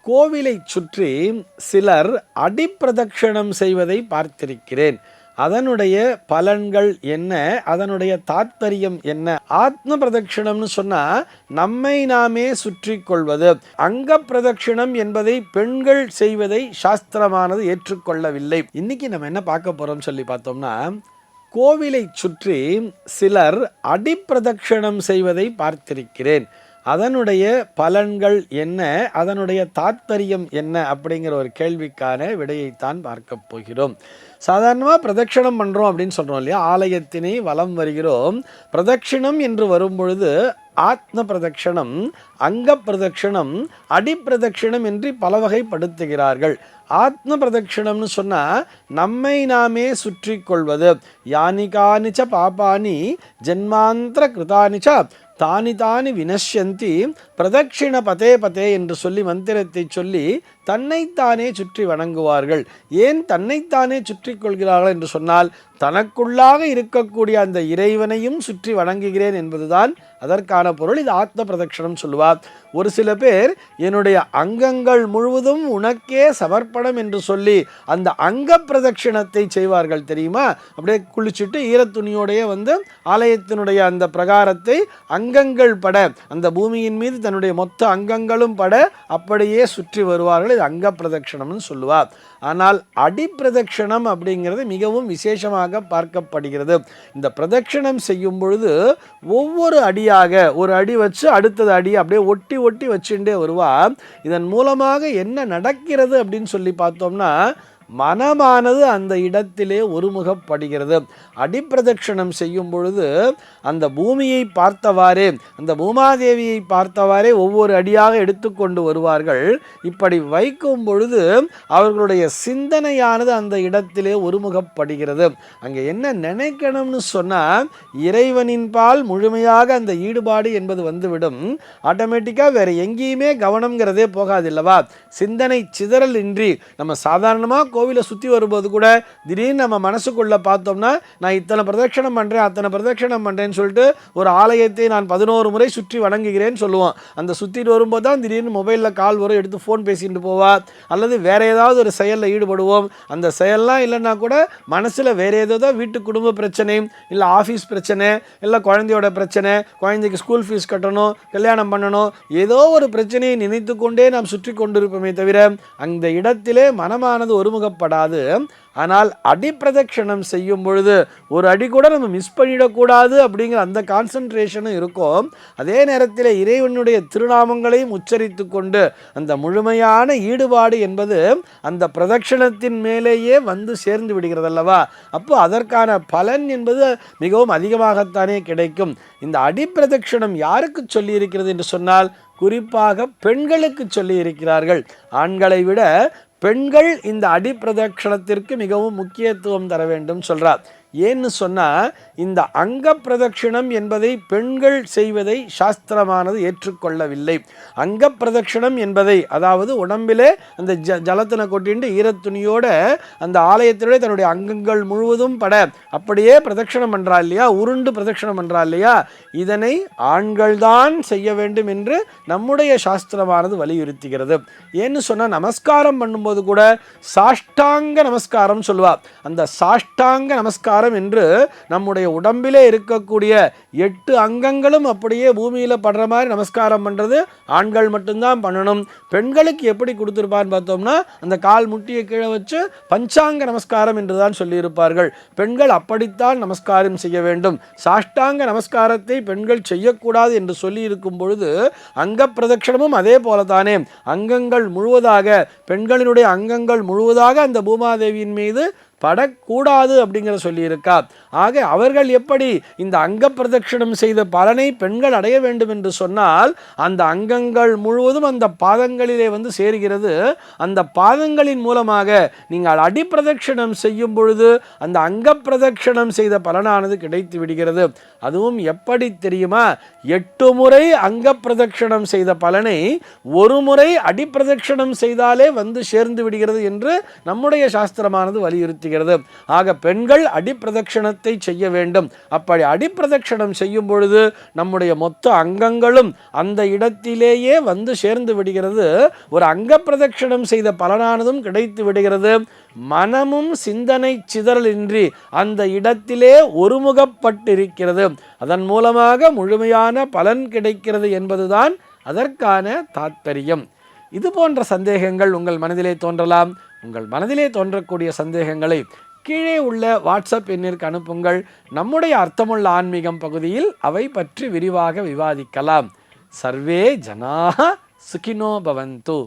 கோவிலை சுற்றி சிலர் அடிப்பிரதட்சணம் செய்வதை பார்த்திருக்கிறேன். அதனுடைய பலன்கள் என்ன, அதனுடைய தாத்பரியம் என்ன? ஆத்ம பிரதட்சிணம்னு சொன்னா நம்மை நாமே சுற்றி கொள்வது. அங்க பிரதட்சிணம் என்பதை பெண்கள் செய்வதை சாஸ்திரமானது ஏற்றுக்கொள்ளவில்லை. இன்னைக்கு நம்ம என்ன பார்க்க போறோம் சொல்லி பார்த்தோம்னா, கோவிலை சுற்றி சிலர் அடிப்பிரதட்சணம் செய்வதை பார்த்திருக்கிறேன். அதனுடைய பலன்கள் என்ன, அதனுடைய தாத்பரியம் என்ன அப்படிங்கிற ஒரு கேள்விக்கான விடையைத்தான் பார்க்க போகிறோம். சாதாரணமாக பிரதட்சிணம் பண்ணுறோம் அப்படின்னு சொல்கிறோம் இல்லையா, ஆலயத்தினை வலம் வருகிறோம். பிரதட்சிணம் என்று வரும்பொழுது ஆத்ம பிரதட்சணம், அங்க பிரதட்சணம், அடிப்பிரதட்சிணம் என்று பல வகைப்படுத்துகிறார்கள். ஆத்ம பிரதட்சிணம்னு சொன்னால் நம்மை நாமே சுற்றி கொள்வது. யானிகானிச்ச பாபானி ஜென்மாந்திர கிருதானிச்ச தானி தானி வினஷ்யந்தி பிரதட்சிண பதே பதே என்று சொல்லி மந்திரத்தை சொல்லி தன்னைத்தானே சுற்றி வணங்குவார்கள். ஏன் தன்னைத்தானே சுற்றி கொள்கிறார்கள் என்று சொன்னால், தனக்குள்ளாக இருக்கக்கூடிய அந்த இறைவனையும் சுற்றி வணங்குகிறேன் என்பதுதான் அதற்கான பொருள். இது ஆத்ம பிரதட்சணம் சொல்லுவார். ஒரு சில பேர் என்னுடைய அங்கங்கள் முழுவதும் உனக்கே சமர்ப்பணம் என்று சொல்லி அந்த அங்க பிரதட்சிணத்தை செய்வார்கள் தெரியுமா. அப்படியே குளிச்சுட்டு ஈரத்துணியோடைய ஆலயத்தினுடைய அந்த பிரகாரத்தை அங்கங்கள் பட, அந்த பூமியின் மீது தன்னுடைய மொத்த அங்கங்களும் பட அப்படியே சுற்றி வருவார்கள். இது அங்க பிரதட்சணம்னு சொல்லுவார். ஆனால் அடிப்பிரதட்சணம் அப்படிங்கிறது மிகவும் விசேஷமாக பார்க்கப்படுகிறது. இந்த பிரதட்சணம் செய்யும் பொழுது ஒவ்வொரு அடியாக ஒரு அடி வச்சு அடுத்தது அடி அப்படியே ஒட்டி ஒட்டி வச்சுட்டே வருவார். இதன் மூலமாக என்ன நடக்கிறது அப்படின்னு சொல்லி பார்த்தோம்னா, மனமானது அந்த இடத்திலே ஒருமுகப்படுகிறது. அடிப்பிரதட்சணம் செய்யும் பொழுது அந்த பூமியை பார்த்தவாறே, அந்த பூமாதேவியை பார்த்தவாறே ஒவ்வொரு அடியாக எடுத்துக்கொண்டு வருவார்கள். இப்படி வைக்கும் பொழுது அவர்களுடைய சிந்தனையானது அந்த இடத்திலே ஒருமுகப்படுகிறது. அங்கே என்ன நினைக்கணும்னு சொன்னால், இறைவனின் பால் முழுமையாக அந்த ஈடுபாடு என்பது வந்துவிடும். ஆட்டோமேட்டிக்காக வேறு எங்கேயுமே கவனம்ங்கிறதே போகாது இல்லவா. சிந்தனை சிதறல் இன்றி நம்ம சாதாரணமாக கோவிலை சுற்றி வரும்போது கூட திடீர்னு நம்ம மனசுக்குள்ளே பார்த்தோம்னா, நான் இத்தனை பிரதட்சணம் பண்ணுறேன் அத்தனை பிரதட்சணம் பண்ணுறேன்னு சொல்லிட்டு ஒரு ஆலயத்தை நான் 11 முறை சுற்றி வணங்குகிறேன்னு சொல்லுவோம். அந்த சுற்றிட்டு வரும்போது தான் திடீர்னு மொபைலில் கால் வரும், எடுத்து ஃபோன் பேசிட்டு போவா, அல்லது வேறு ஏதாவது ஒரு செயலில் ஈடுபடுவோம். அந்த செயல்லாம் இல்லைன்னா கூட மனசில் வேறு ஏதோ வீட்டு குடும்ப பிரச்சனை, இல்லை ஆஃபீஸ் பிரச்சனை, இல்லை குழந்தையோட பிரச்சனை, குழந்தைக்கு ஸ்கூல் ஃபீஸ் கட்டணும், கல்யாணம் பண்ணணும், ஏதோ ஒரு பிரச்சனையை நினைத்து கொண்டே நாம் சுற்றி கொண்டிருப்போமே தவிர அந்த இடத்திலே மனமானது ஒருமுகப்படாது. ஆனால் அடிப்பிரதட்சணம் செய்யும் பொழுது ஒரு அடி கூட நம்ம மிஸ் பண்ணிடக்கூடாது அப்படிங்கிற அந்த கான்சன்ட்ரேஷனும் இருக்கும். அதே நேரத்தில் இறைவனுடைய திருநாமங்களையும் உச்சரித்து கொண்டு அந்த முழுமையான ஈடுபாடு என்பது அந்த பிரதட்சணத்தின் மேலேயே சேர்ந்து விடுகிறது அல்லவா. அப்போ அதற்கான பலன் என்பது மிகவும் அதிகமாகத்தானே கிடைக்கும். இந்த அடிப்பிரதட்சணம் யாருக்கு சொல்லி இருக்கிறது என்று சொன்னால், குறிப்பாக பெண்களுக்கு சொல்லி இருக்கிறார்கள். ஆண்களை விட பெண்கள் இந்த அடிப்பிரதட்சணத்திற்கு மிகவும் முக்கியத்துவம் தர வேண்டும் சொல்றார். ஏன்னு சொன்னால், இந்த அங்க பிரதட்சிணம் என்பதை பெண்கள் செய்வதை சாஸ்திரமானது ஏற்றுக்கொள்ளவில்லை. அங்க பிரதட்சிணம் என்பதை, அதாவது உடம்பிலே அந்த ஜலத்தினை கொட்டிட்டு ஈரத்துணியோட அந்த ஆலயத்திலே தன்னுடைய அங்கங்கள் முழுவதும் பட அப்படியே பிரதட்சிணம் பண்ணுறா இல்லையா, உருண்டு பிரதட்சிணம் பண்ணுறா இல்லையா, இதனை ஆண்கள் தான் செய்ய வேண்டும் என்று நம்முடைய சாஸ்திரமானது வலியுறுத்துகிறது. ஏன்னு சொன்னால், நமஸ்காரம் பண்ணும்போது கூட சாஷ்டாங்க நமஸ்காரம் சொல்லுவார். அந்த சாஷ்டாங்க நமஸ்காரம் என்று நம்முடைய உடம்பிலே இருக்கக்கூடிய 8 அங்கங்களும் அப்படியே பூமியில் படுற மாதிரி நமஸ்காரம் பண்ணுறது ஆண்கள் மட்டும்தான் பண்ணணும். பெண்களுக்கு எப்படி கொடுத்துருப்பான்னு பார்த்தோம்னா, அந்த கால் முட்டியை கீழே வச்சு பஞ்சாங்க நமஸ்காரம் என்று தான் சொல்லியிருப்பார்கள். பெண்கள் அப்படித்தான் நமஸ்காரம் செய்ய வேண்டும். சாஷ்டாங்க நமஸ்காரத்தை பெண்கள் செய்யக்கூடாது என்று சொல்லி இருக்கும் பொழுது, அங்க பிரதட்சணமும் அதே போல தானே, அங்கங்கள் முழுவதாக, பெண்களினுடைய அங்கங்கள் முழுவதாக அந்த பூமாதேவியின் மீது படக்கூடாது அப்படிங்கிற சொல்லியிருக்கா. ஆக அவர்கள் எப்படி இந்த அங்க பிரதட்சணம் செய்த பலனை பெண்கள் அடைய வேண்டும் என்று சொன்னால், அந்த அங்கங்கள் முழுவதும் அந்த பாதங்களிலே சேருகிறது. அந்த பாதங்களின் மூலமாக நீங்கள் அடிப்பிரதட்சணம் செய்யும் பொழுது அந்த அங்க பிரதட்சணம் செய்த பலனானது கிடைத்து விடுகிறது. அதுவும் எப்படி தெரியுமா, 8 முறை அங்க பிரதட்சணம் செய்த பலனை ஒரு முறை அடிப்பிரதட்சணம் செய்தாலே சேர்ந்து விடுகிறது என்று நம்முடைய சாஸ்திரமானது வலியுறுத்தி நிறைவேற்றுகிறது. ஆக பெண்கள் அடிப்பிரதட்சணத்தை செய்ய வேண்டும். அப்படி அடிப்பிரதட்சணம் செய்யும் பொழுது நம்முடைய மொத்த அங்கங்களும் அந்த இடத்திலேயே வந்து சேர்ந்து விடுகிறது. ஒரு அங்க பிரதட்சணம் செய்த பலனானதும் கிடைத்து விடுகிறது. மனமும் சிந்தனை சிதறலின்றி அந்த இடத்திலே ஒருமுகப்பட்டிருக்கிறது. அதன் மூலமாக முழுமையான பலன் கிடைக்கிறது என்பதுதான் அதற்கான தாத்பரியம். இது போன்ற சந்தேகங்கள் உங்கள் மனதிலே தோன்றலாம். உங்கள் மனதிலே தோன்றக்கூடிய சந்தேகங்களை கீழே உள்ள வாட்ஸ்அப் எண்ணிற்கு அனுப்புங்கள். நம்முடைய அர்த்தமுள்ள ஆன்மீகம் பகுதியில் அவை பற்றி விரிவாக விவாதிக்கலாம். சர்வே ஜனாः சுகினோ பவந்து.